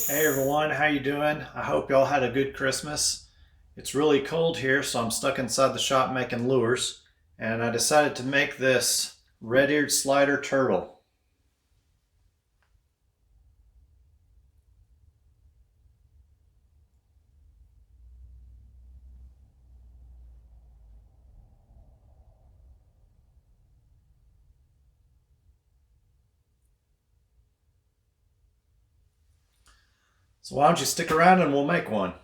Hey everyone, how you doing? I hope y'all had a good Christmas. It's really cold here, so I'm stuck inside the shop making lures, and I decided to make this red-eared slider turtle. So why don't you stick around and we'll make one.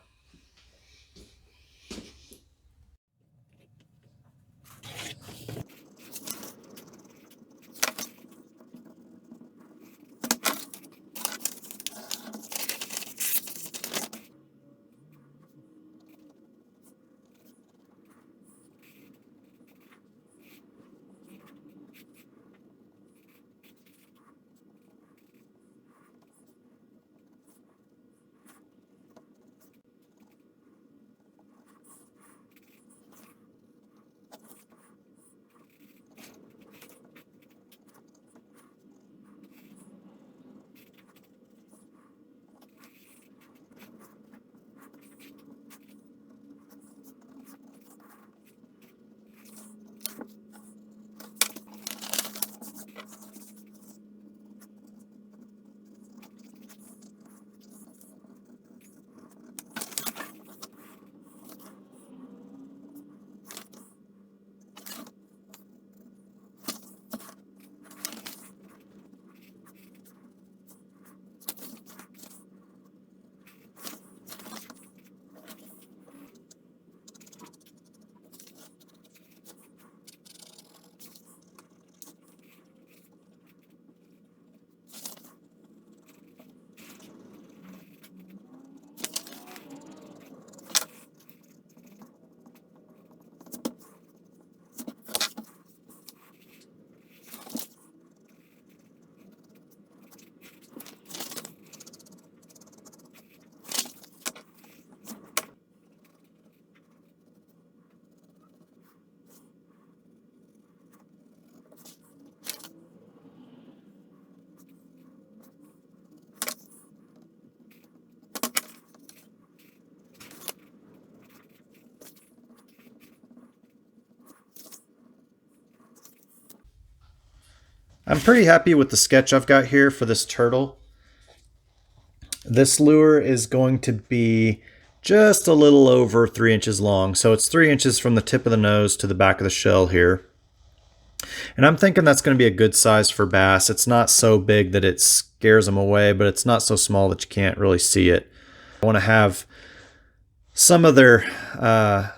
I'm pretty happy with the sketch I've got here for this turtle. This lure is going to be just a little over 3 inches long. So it's 3 inches from the tip of the nose to the back of the shell here. And I'm thinking that's going to be a good size for bass. It's not so big that it scares them away, but it's not so small that you can't really see it. I want to have some of their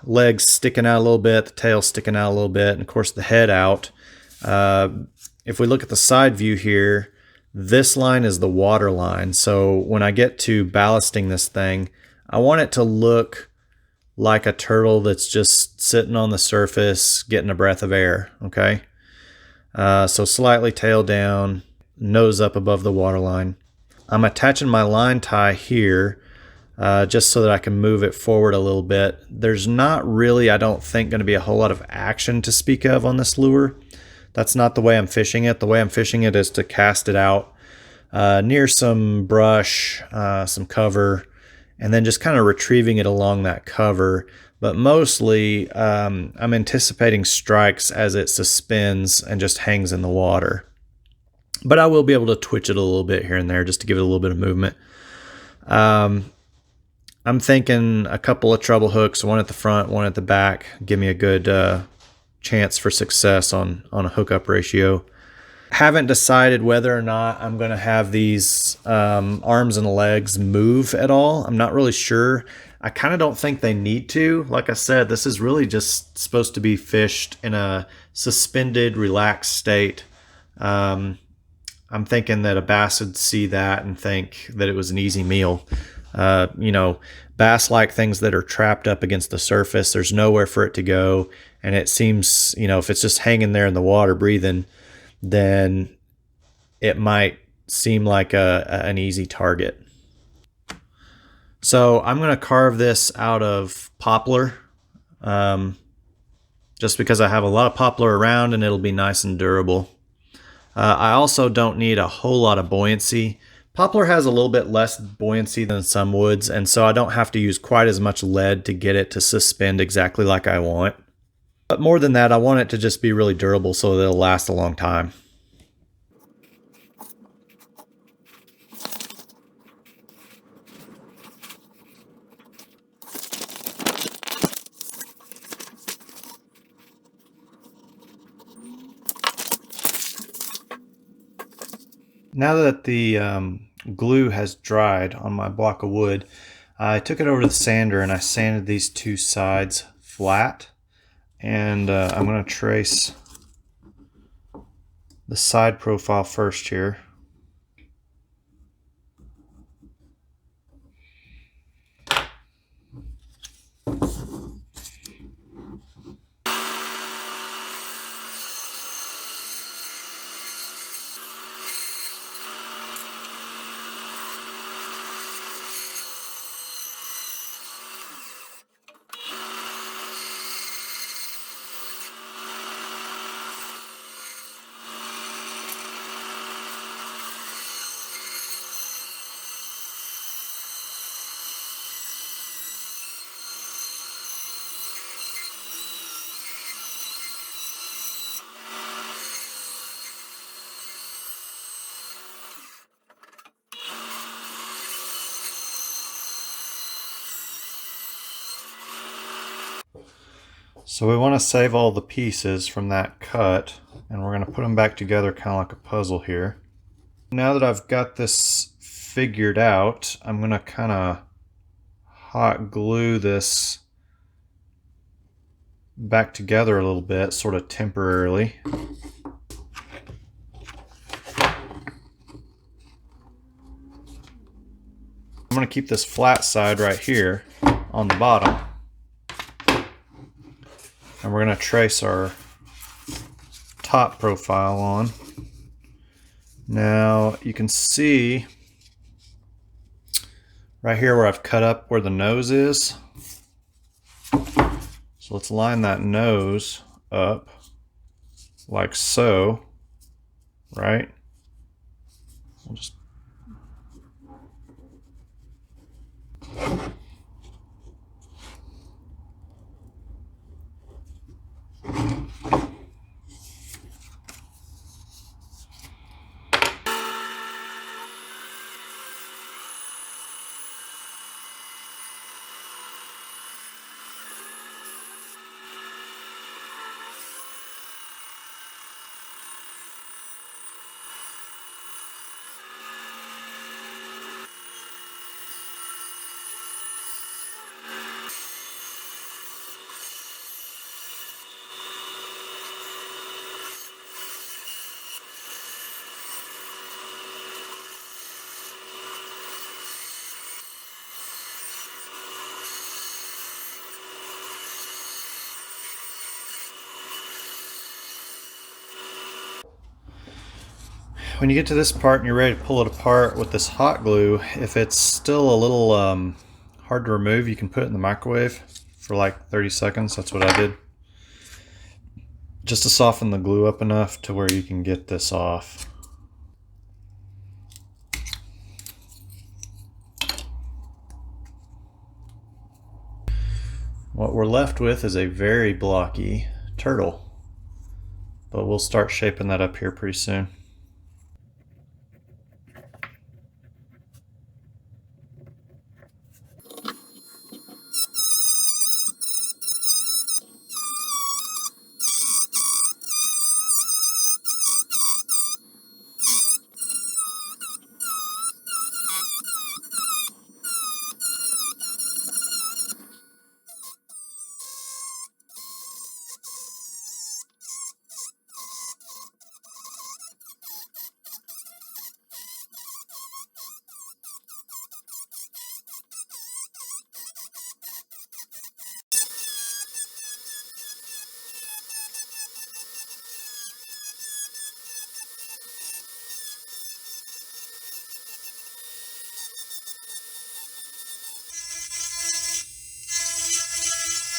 legs sticking out a little bit, the tail sticking out a little bit, and of course the head out. If we look at the side view here, this line is the water line. So when I get to ballasting this thing, I want it to look like a turtle that's just sitting on the surface getting a breath of air, okay? So slightly tail down, nose up above the water line. I'm attaching my line tie here just so that I can move it forward a little bit. There's not really, I don't think, going to be a whole lot of action to speak of on this lure. That's not the way I'm fishing it. The way I'm fishing it is to cast it out near some brush, some cover, and then just kind of retrieving it along that cover. But mostly I'm anticipating strikes as it suspends and just hangs in the water. But I will be able to twitch it a little bit here and there just to give it a little bit of movement. I'm thinking a couple of treble hooks, one at the front, one at the back, give me a good chance for success on a hookup ratio. Haven't decided whether or not I'm going to have these arms and legs move at all. I'm not really sure. I kind of don't think they need to. Like I said, this is really just supposed to be fished in a suspended, relaxed state. I'm thinking that a bass would see that and think that it was an easy meal. Bass like things that are trapped up against the surface. There's nowhere for it to go. And it seems, if it's just hanging there in the water breathing, then it might seem like an easy target. So I'm going to carve this out of poplar, just because I have a lot of poplar around and it'll be nice and durable. I also don't need a whole lot of buoyancy, Poplar has a little bit less buoyancy than some woods, and so I don't have to use quite as much lead to get it to suspend exactly like I want. But more than that, I want it to just be really durable so that it'll last a long time. Now that the glue has dried on my block of wood, I took it over to the sander and I sanded these two sides flat. And I'm going to trace the side profile first here. So we want to save all the pieces from that cut, and we're going to put them back together kind of like a puzzle here. Now that I've got this figured out, I'm going to kind of hot glue this back together a little bit, sort of temporarily. I'm going to keep this flat side right here on the bottom. And we're going to trace our top profile on. Now you can see right here where I've cut up where the nose is. So let's line that nose up like so, right? We'll just when you get to this part and you're ready to pull it apart with this hot glue, if it's still a little hard to remove, you can put it in the microwave for like 30 seconds. That's what I did. Just to soften the glue up enough to where you can get this off. What we're left with is a very blocky turtle, but we'll start shaping that up here pretty soon.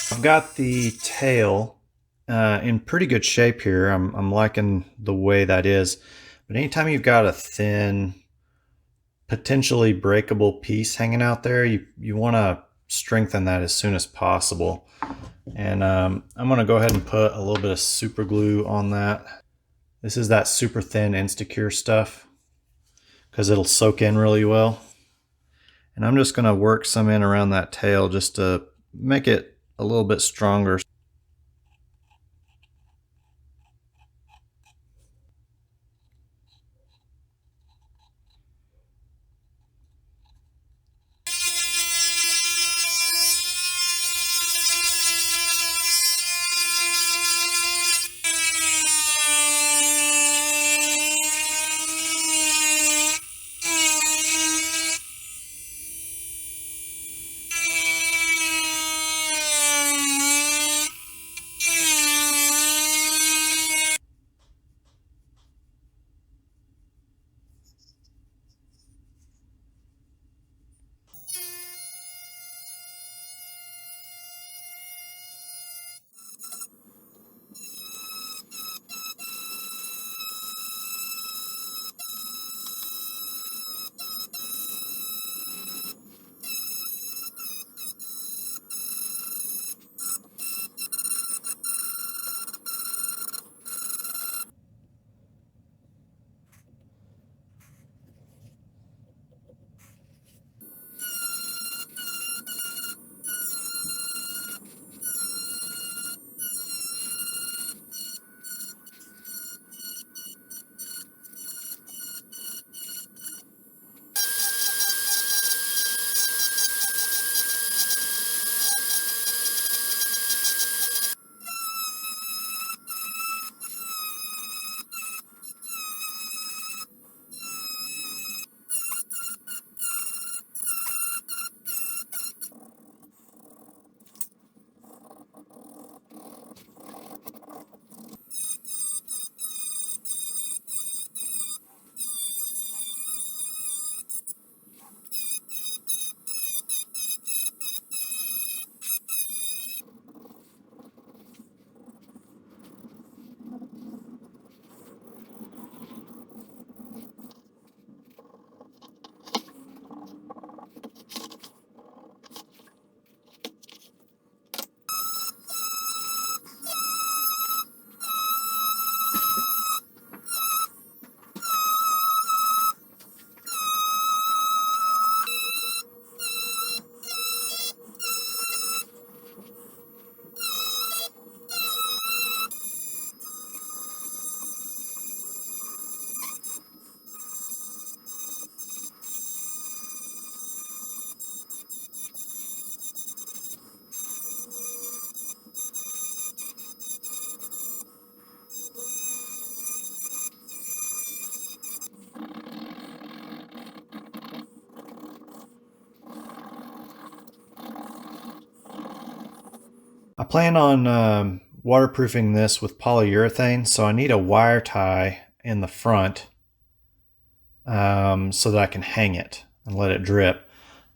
I've got the tail in pretty good shape here. I'm liking the way that is. But anytime you've got a thin potentially breakable piece hanging out there, you want to strengthen that as soon as possible. And I'm going to go ahead and put a little bit of super glue on that. This is that super thin Instacure stuff because it'll soak in really well. And I'm just going to work some in around that tail just to make it a little bit stronger. I plan on waterproofing this with polyurethane, so I need a wire tie in the front so that I can hang it and let it drip.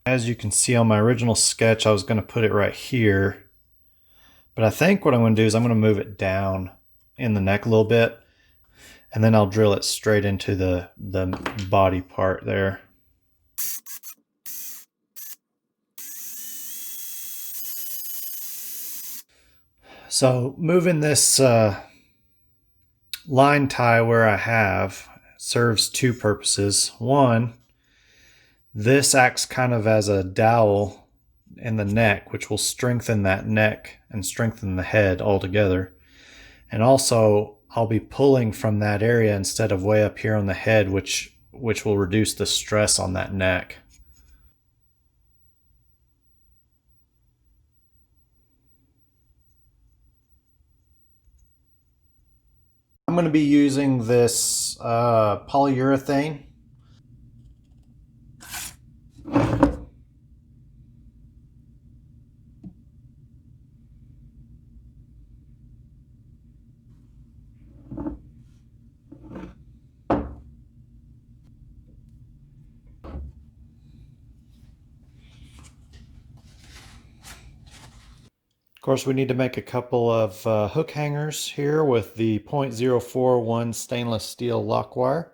As you can see on my original sketch, I was going to put it right here, but I think what I'm going to do is I'm going to move it down in the neck a little bit, and then I'll drill it straight into the body part there. So moving this line tie where I have serves two purposes. One, this acts kind of as a dowel in the neck, which will strengthen that neck and strengthen the head altogether. And also, I'll be pulling from that area instead of way up here on the head, which will reduce the stress on that neck. I'm going to be using this polyurethane. Of course, we need to make a couple of hook hangers here with the 0.041 stainless steel lock wire.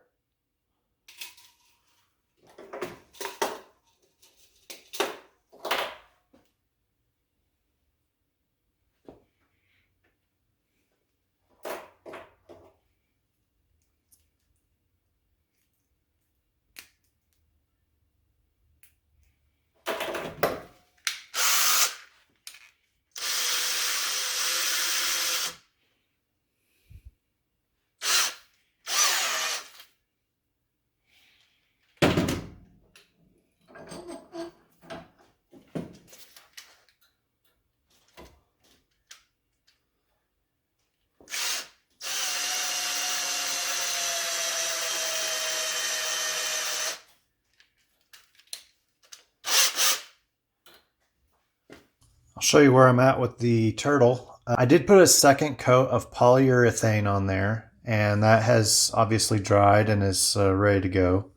show you where I'm at with the turtle. I did put a second coat of polyurethane on there, and that has obviously dried and is ready to go.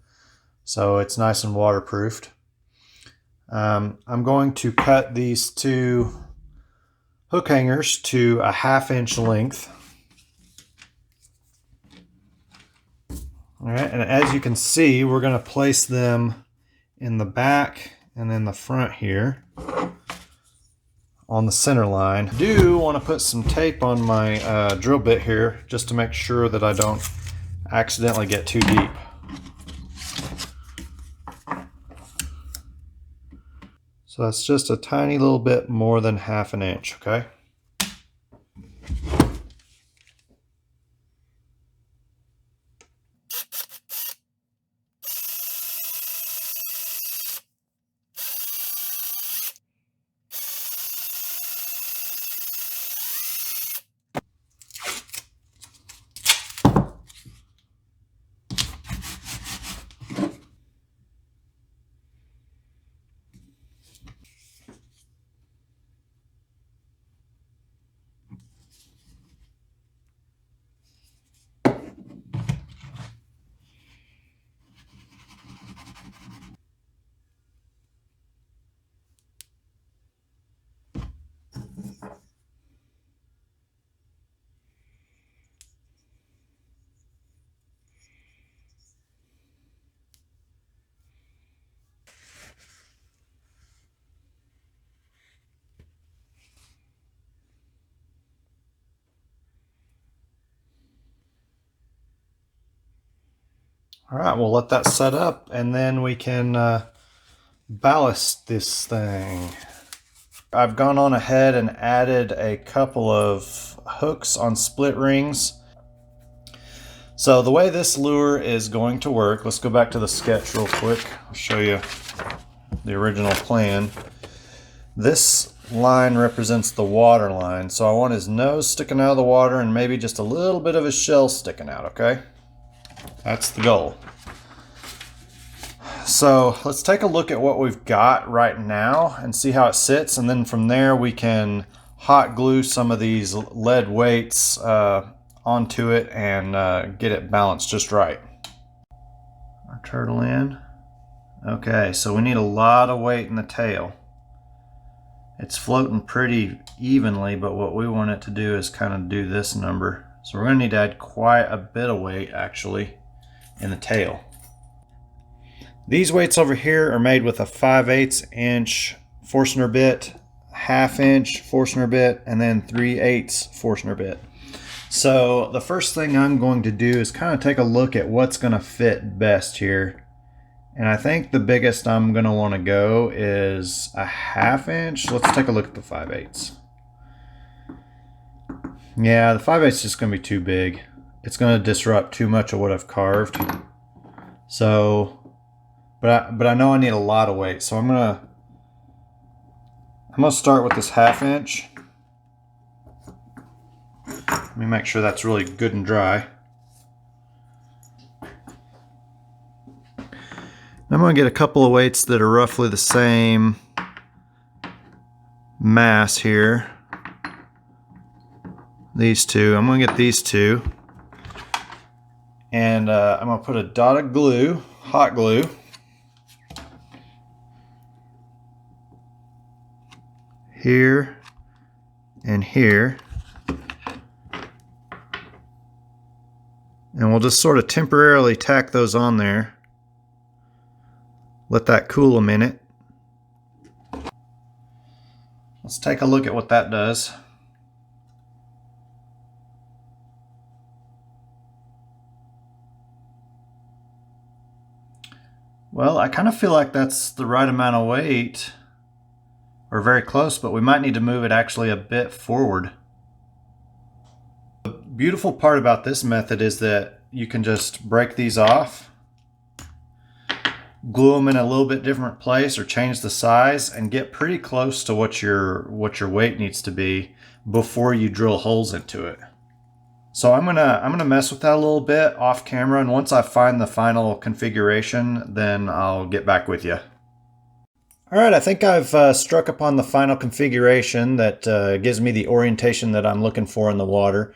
So it's nice and waterproofed. I'm going to cut these two hook hangers to a 1/2 inch length. All right, and as you can see, we're going to place them in the back and then the front here on the center line. I do want to put some tape on my drill bit here just to make sure that I don't accidentally get too deep. So that's just a tiny little bit more than 1/2 inch, okay? All right, we'll let that set up and then we can ballast this thing. I've gone on ahead and added a couple of hooks on split rings. So the way this lure is going to work, let's go back to the sketch real quick. I'll show you the original plan. This line represents the water line. So I want his nose sticking out of the water and maybe just a little bit of his shell sticking out, okay? That's the goal. So let's take a look at what we've got right now and see how it sits, and then from there we can hot glue some of these lead weights onto it and get it balanced just right. Our turtle in. Okay, so we need a lot of weight in the tail. It's floating pretty evenly, but what we want it to do is kind of do this number. So we're going to need to add quite a bit of weight actually in the tail. These weights over here are made with a 5/8 inch Forstner bit, 1/2 inch Forstner bit, and then 3/8 Forstner bit. So the first thing I'm going to do is kind of take a look at what's going to fit best here. And I think the biggest I'm going to want to go is a 1/2 inch. Let's take a look at the 5/8. Yeah, the 5/8 is just going to be too big. It's going to disrupt too much of what I've carved. So, but I know I need a lot of weight. So I'm gonna start with this 1/2 inch. Let me make sure that's really good and dry. I'm going to get a couple of weights that are roughly the same mass here. These two. I'm going to get these two. And I'm going to put a dot of glue, hot glue. Here and here. And we'll just sort of temporarily tack those on there. Let that cool a minute. Let's take a look at what that does. Well, I kind of feel like that's the right amount of weight, or very close, but we might need to move it actually a bit forward. The beautiful part about this method is that you can just break these off, glue them in a little bit different place or change the size and get pretty close to what your weight needs to be before you drill holes into it. So I'm gonna mess with that a little bit off camera, and once I find the final configuration, then I'll get back with you. All right, I think I've struck upon the final configuration that gives me the orientation that I'm looking for in the water.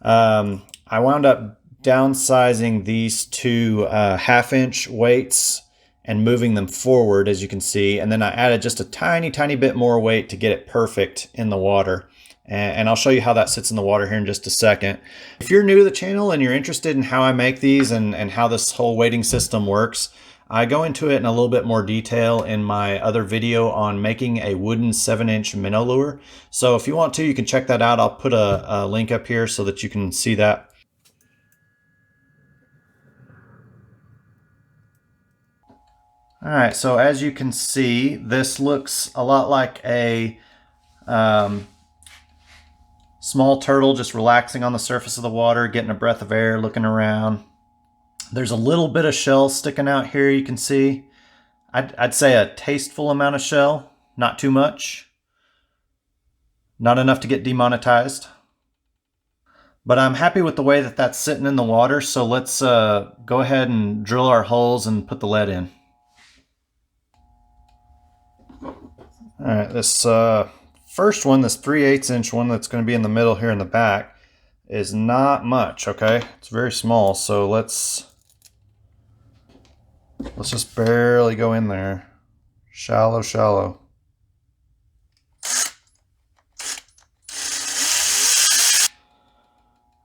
I wound up downsizing these two half-inch weights and moving them forward, as you can see, and then I added just a tiny bit more weight to get it perfect in the water. And I'll show you how that sits in the water here in just a second. If you're new to the channel and you're interested in how I make these and how this whole weighting system works, I go into it in a little bit more detail in my other video on making a wooden 7-inch minnow lure. So if you want to, you can check that out. I'll put a link up here so that you can see that. All right, so as you can see, this looks a lot like a small turtle just relaxing on the surface of the water, getting a breath of air, looking around. There's a little bit of shell sticking out here, you can see. I'd say a tasteful amount of shell, not too much. Not enough to get demonetized. But I'm happy with the way that that's sitting in the water, so let's go ahead and drill our holes and put the lead in. All right, this first one, this 3/8 inch one that's going to be in the middle here in the back, is not much, okay? It's very small, so let's just barely go in there. Shallow.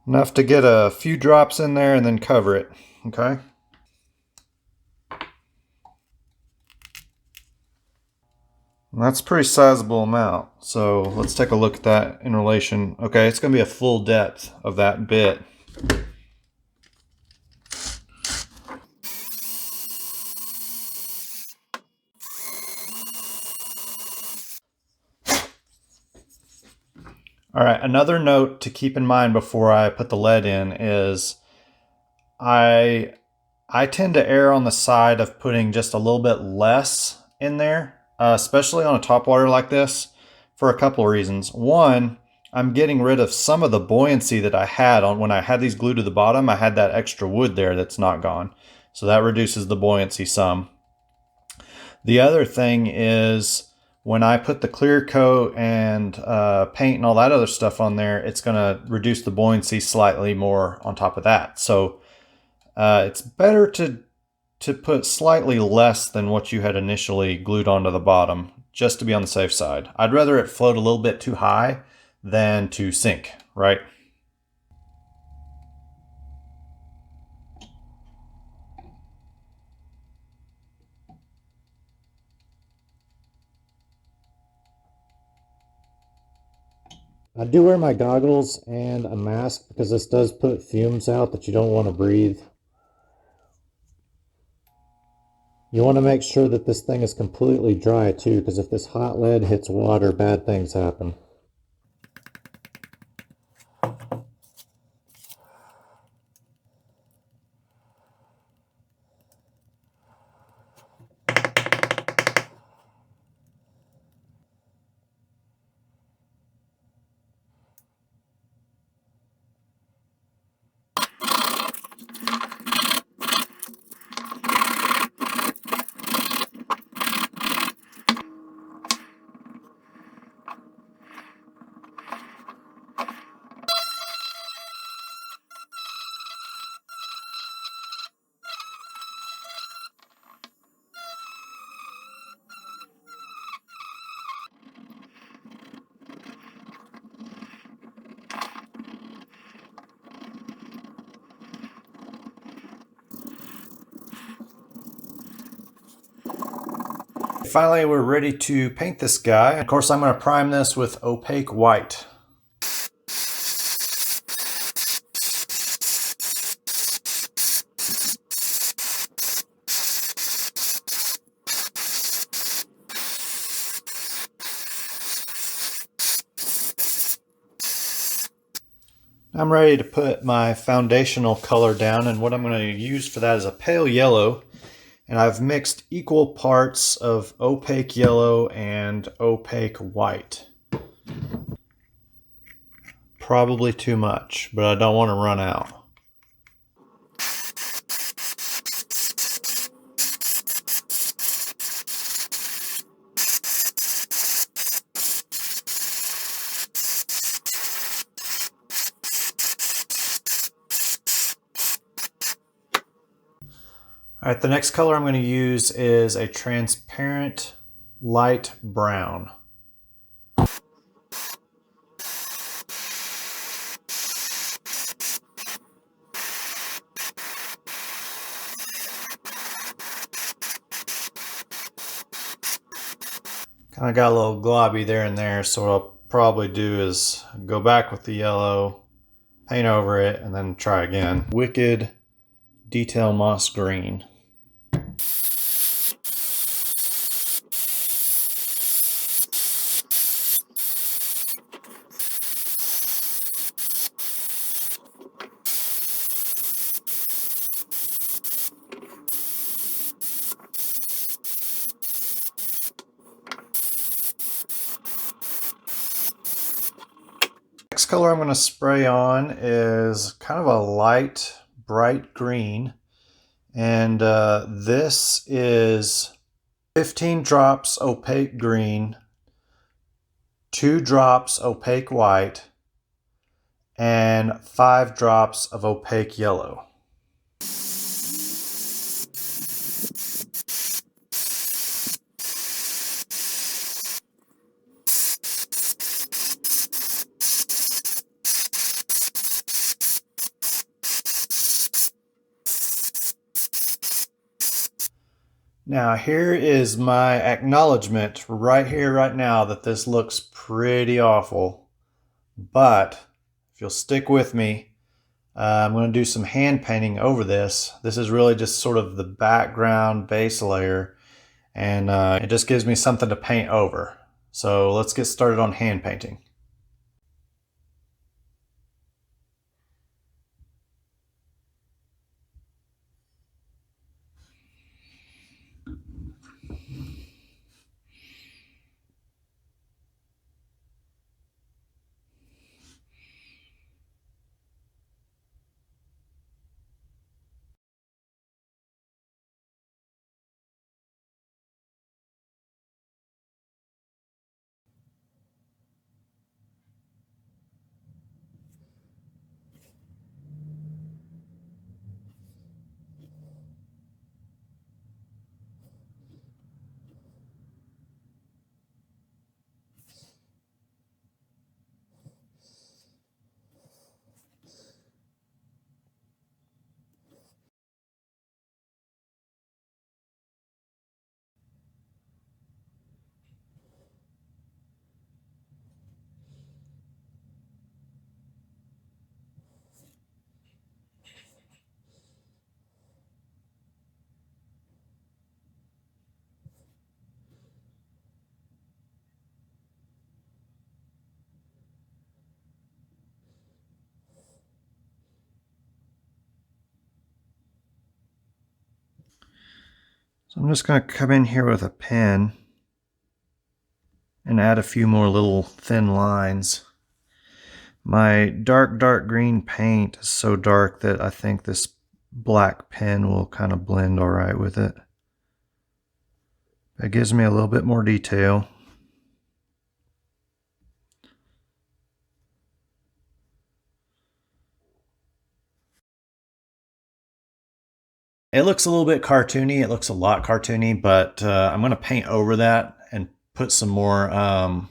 Enough to get a few drops in there and then cover it, okay? And that's a pretty sizable amount. So let's take a look at that in relation. Okay, it's going to be a full depth of that bit. All right, another note to keep in mind before I put the lead in is I tend to err on the side of putting just a little bit less in there, especially on a topwater like this, for a couple of reasons. One, I'm getting rid of some of the buoyancy that I had on when I had these glued to the bottom. I had that extra wood there that's not gone. So that reduces the buoyancy some. The other thing is when I put the clear coat and paint and all that other stuff on there, it's going to reduce the buoyancy slightly more on top of that. So it's better to put slightly less than what you had initially glued onto the bottom, just to be on the safe side. I'd rather it float a little bit too high than to sink, right? I do wear my goggles and a mask because this does put fumes out that you don't want to breathe. You want to make sure that this thing is completely dry too, because if this hot lead hits water, bad things happen. Finally, we're ready to paint this guy. Of course, I'm going to prime this with opaque white. I'm ready to put my foundational color down, and what I'm going to use for that is a pale yellow. And I've mixed equal parts of opaque yellow and opaque white. Probably too much, but I don't want to run out. All right, the next color I'm going to use is a transparent light brown. Kind of got a little globby there and there, so what I'll probably do is go back with the yellow, paint over it, and then try again. Wicked Detail Moss Green. Next color I'm going to spray on is kind of a light, bright green. And this is 15 drops opaque green, 2 drops opaque white, and 5 drops of opaque yellow. Now here is my acknowledgement right here, right now, that this looks pretty awful. But if you'll stick with me, I'm going to do some hand painting over this. This is really just sort of the background base layer, and it just gives me something to paint over. So let's get started on hand painting. So I'm just going to come in here with a pen and add a few more little thin lines. My dark green paint is so dark that I think this black pen will kind of blend all right with it. It gives me a little bit more detail. It looks a little bit cartoony. It looks a lot cartoony, but I'm going to paint over that and put some more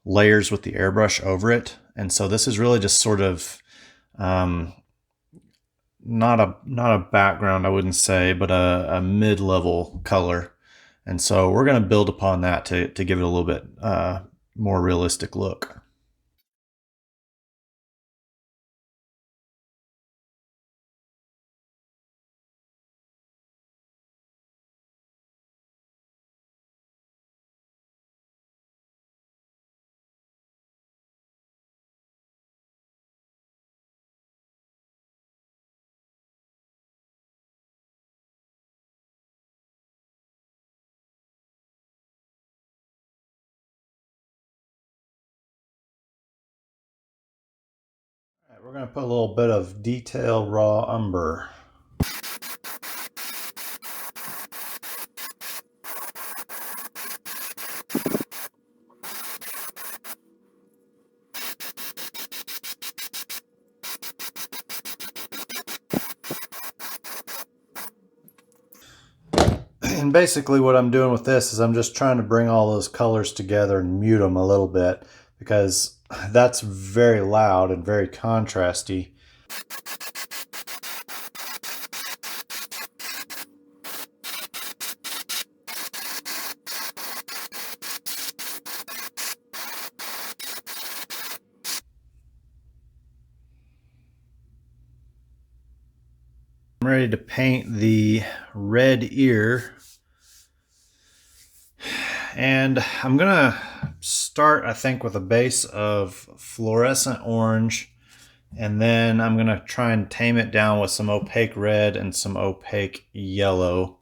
layers with the airbrush over it. And so this is really just sort of not a background, I wouldn't say, but a mid-level color. And so we're going to build upon that to give it a little bit more realistic look. All right, we're going to put a little bit of detail raw umber. And basically what I'm doing with this is I'm just trying to bring all those colors together and mute them a little bit, because that's very loud and very contrasty. I'm ready to paint the red ear, and I'm gonna start, I think, with a base of fluorescent orange, and then I'm gonna try and tame it down with some opaque red and some opaque yellow.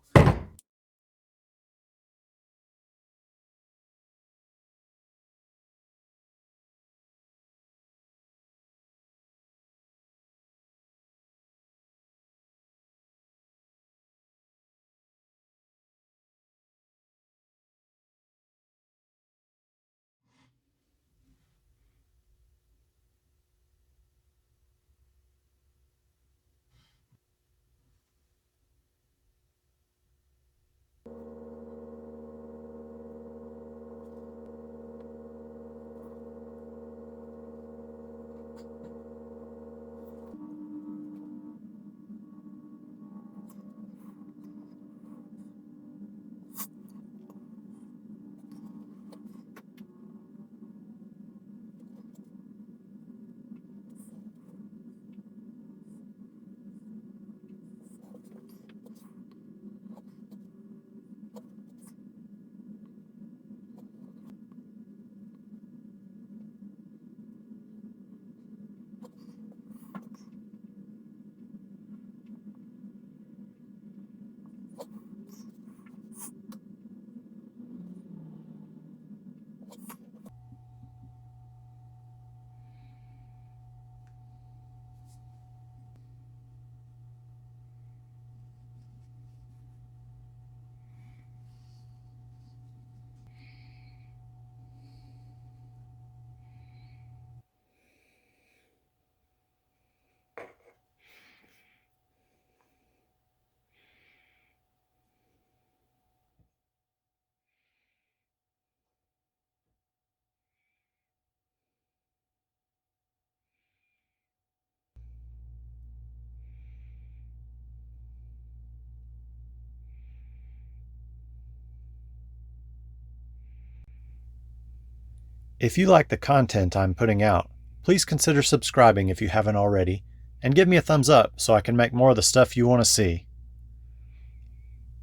If you like the content I'm putting out, please consider subscribing if you haven't already, and give me a thumbs up so I can make more of the stuff you want to see.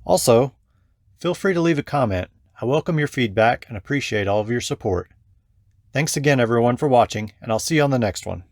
Also, feel free to leave a comment. I welcome your feedback and appreciate all of your support. Thanks again everyone for watching, and I'll see you on the next one.